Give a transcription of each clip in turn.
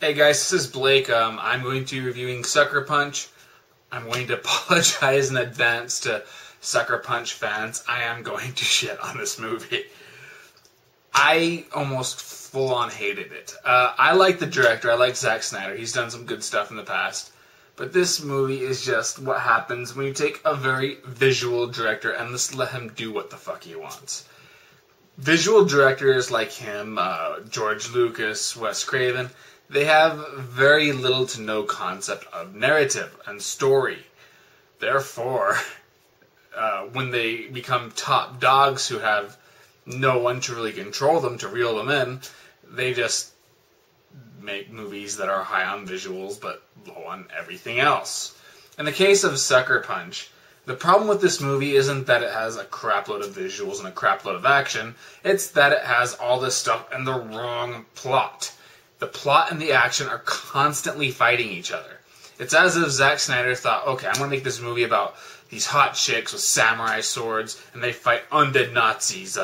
Hey guys, this is Blake. I'm going to be reviewing Sucker Punch. I'm going to apologize in advance to Sucker Punch fans. I am going to shit on this movie. I almost full-on hated it. I like the director. I like Zack Snyder. He's done some good stuff in the past. But this movie is just what happens when you take a very visual director and just let him do what the fuck he wants. Visual directors like him, George Lucas, Wes Craven, they have very little to no concept of narrative and story. Therefore, when they become top dogs who have no one to really control them, to reel them in, they just make movies that are high on visuals but low on everything else. In the case of Sucker Punch, the problem with this movie isn't that it has a crapload of visuals and a crapload of action, it's that it has all this stuff and the wrong plot. The plot and the action are constantly fighting each other. It's as if Zack Snyder thought, okay, I'm going to make this movie about these hot chicks with samurai swords, and they fight undead Nazis,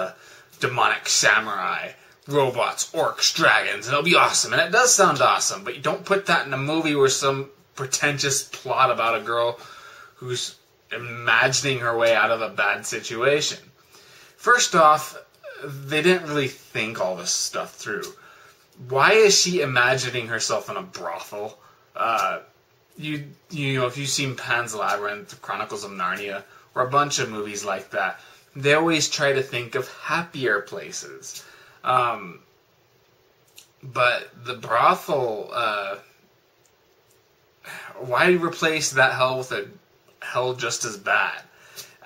demonic samurai, robots, orcs, dragons, and it'll be awesome. And it does sound awesome, but you don't put that in a movie where some pretentious plot about a girl who's imagining her way out of a bad situation. First off, they didn't really think all this stuff through. Why is she imagining herself in a brothel? You know, if you've seen Pan's Labyrinth, Chronicles of Narnia, or a bunch of movies like that, they always try to think of happier places. But the brothel, why replace that hell with a hell just as bad?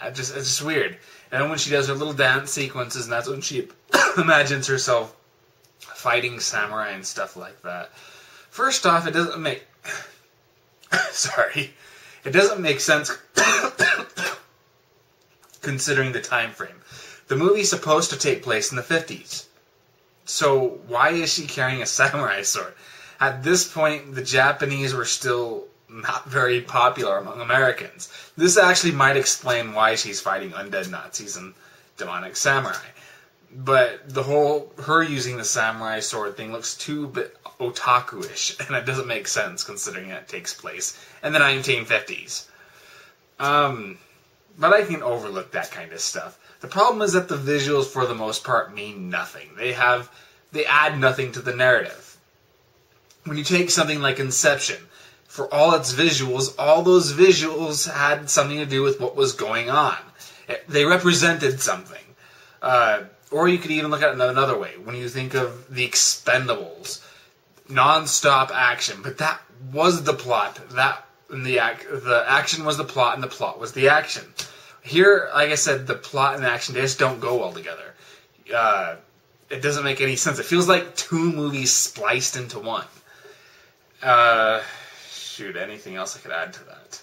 It's just weird. And then when she does her little dance sequences, and that's when she imagines herself fighting samurai and stuff like that. First off, it doesn't make... Sorry. It doesn't make sense considering the time frame. The movie's supposed to take place in the 50s. So why is she carrying a samurai sword? At this point, the Japanese were still not very popular among Americans. This actually might explain why she's fighting undead Nazis and demonic samurai. But the whole her using the samurai sword thing looks too bit otaku-ish, and it doesn't make sense considering it takes place in the 1950s. But I can overlook that kind of stuff. The problem is that the visuals, for the most part, mean nothing. They add nothing to the narrative. When you take something like Inception, for all its visuals, all those visuals had something to do with what was going on. They represented something. Or you could even look at it another way. When you think of The Expendables, non-stop action, but that was the plot. The action was the plot, and the plot was the action. Here, like I said, the plot and the action, they just don't go well together. It doesn't make any sense. It feels like two movies spliced into one. Shoot, anything else I could add to that?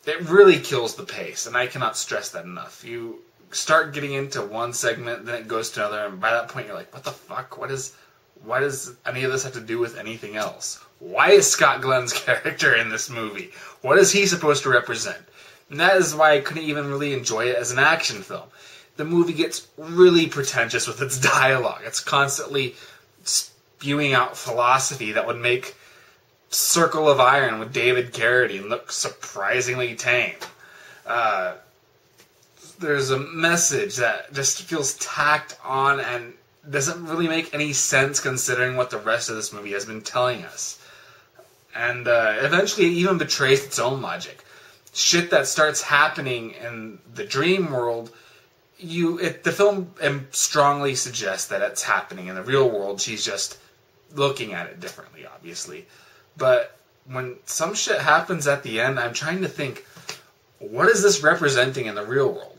It really kills the pace, and I cannot stress that enough. You start getting into one segment, then it goes to another, and by that point you're like, what the fuck? Why does any of this have to do with anything else? Why is Scott Glenn's character in this movie? What is he supposed to represent? And that is why I couldn't even really enjoy it as an action film. The movie gets really pretentious with its dialogue. It's constantly spewing out philosophy that would make Circle of Iron with David Carradine look surprisingly tame. There's a message that just feels tacked on and doesn't really make any sense considering what the rest of this movie has been telling us. And eventually it even betrays its own logic. Shit that starts happening in the dream world, the film strongly suggests that it's happening in the real world. She's just looking at it differently, obviously. But when some shit happens at the end, I'm trying to think, what is this representing in the real world?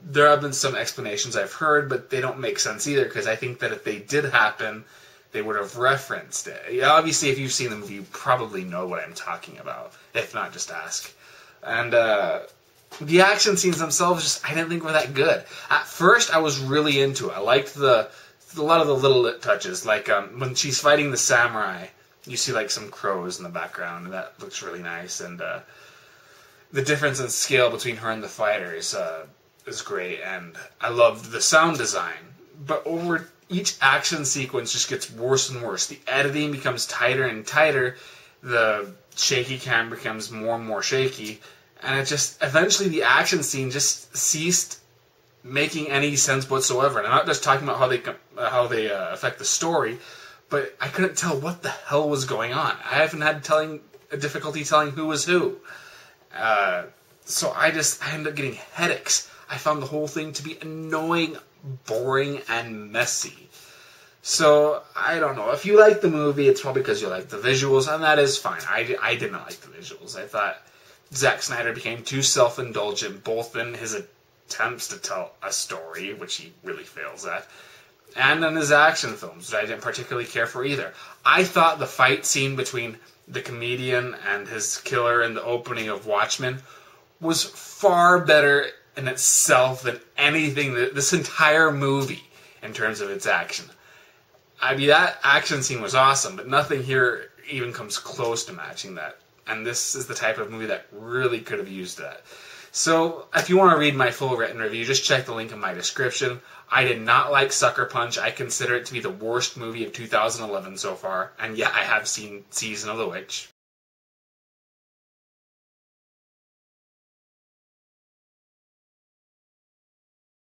There have been some explanations I've heard, but they don't make sense either, because I think that if they did happen, they would have referenced it. Obviously, if you've seen the movie, you probably know what I'm talking about. If not, just ask. And the action scenes themselves, I didn't think were that good. At first, I was really into it. I liked a lot of the little touches, like when she's fighting the samurai, you see like some crows in the background, and that looks really nice. And the difference in scale between her and the fighters is great, and I loved the sound design. But each action sequence just gets worse and worse. The editing becomes tighter and tighter. The shaky cam becomes more and more shaky. And it just, eventually the action scene just ceased making any sense whatsoever. And I'm not just talking about how they affect the story, but I couldn't tell what the hell was going on. I haven't had a difficulty telling who was who. So I ended up getting headaches. I found the whole thing to be annoying, boring, and messy. So, I don't know. If you like the movie, it's probably because you like the visuals, and that is fine. I did not like the visuals. I thought Zack Snyder became too self-indulgent, both in his attempts to tell a story, which he really fails at, and in his action films, which I didn't particularly care for either. I thought the fight scene between the comedian and his killer in the opening of Watchmen was far better in itself than anything this entire movie in terms of its action. I mean, that action scene was awesome, but nothing here even comes close to matching that. And this is the type of movie that really could have used that. So, if you want to read my full written review, just check the link in my description. I did not like Sucker Punch. I consider it to be the worst movie of 2011 so far. And yeah, I have seen Season of the Witch.